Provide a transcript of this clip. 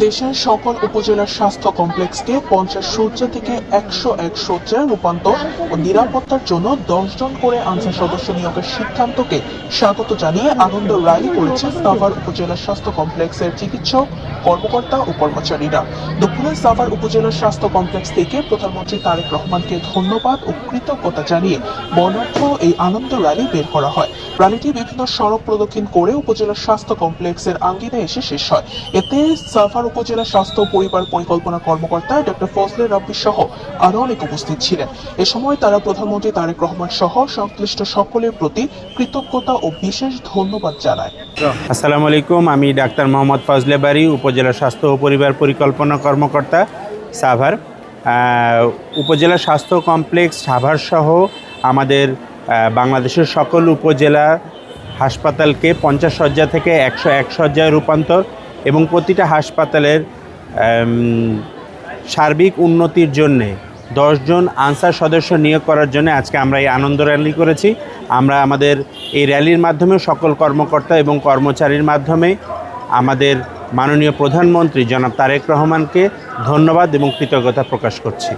দেশের সকল উপজেলার স্বাস্থ্য কমপ্লেক্সকে 50 শয্যা থেকে 101 শয্যায় রূপান্তর ও নিরাপত্তার জন্য 10 জন করে আনসার সদস্য নিয়োগের সিদ্ধান্তকে স্বাগত জানিয়ে আনন্দ র্যালি করেছে সাভার উপজেলা স্বাস্থ্য কমপ্লেক্সের চিকিৎসক, কর্মকর্তা ও কর্মচারীরা। দুপুরে সাভার উপজেলার স্বাস্থ্য কমপ্লেক্স থেকে প্রধানমন্ত্রী তারেক রহমানকে ধন্যবাদ ও কৃতজ্ঞতা জানিয়ে বর্ণাঢ্য এই আনন্দ র্যালি বের করা হয়। র্যালিটি বিভিন্ন সড়ক প্রদক্ষিণ করে উপজেলার স্বাস্থ্য কমপ্লেক্সের আঙ্গিনায় এসে শেষ হয়। এতে সাভার উপজেলা স্বাস্থ্য ও পরিবার পরিকল্পনা কর্মকর্তা ডক্টর ফজলে রাব্বি সহ আরো অনেক উপস্থিত ছিলেন। এ সময় তারা প্রধানমন্ত্রী তারেক রহমান সহ সংশ্লিষ্ট সকলের প্রতি কৃতজ্ঞতা ও বিশেষ ধন্যবাদ জানায়। আসসালামু আলাইকুম, আমি ডাক্তার মোহাম্মদ ফজলে বারী, উপজেলা স্বাস্থ্য ও পরিবার পরিকল্পনা কর্মকর্তা সাভার। উপজেলা স্বাস্থ্য কমপ্লেক্স সাভার সহ আমাদের বাংলাদেশের সকল উপজেলা হাসপাতালকে 50 শয্যা থেকে 101 শয্যায় রূপান্তর এবং প্রতিটা হাসপাতালের সার্বিক উন্নতির জন্যে 10 জন আনসার সদস্য নিয়োগ করার জন্য আজকে আমরা এই আনন্দ র্যালি করেছি। আমরা আমাদের এই র্যালির মাধ্যমে সকল কর্মকর্তা এবং কর্মচারীর মাধ্যমে আমাদের মাননীয় প্রধানমন্ত্রী জনাব তারেক রহমানকে ধন্যবাদ এবং কৃতজ্ঞতা প্রকাশ করছি।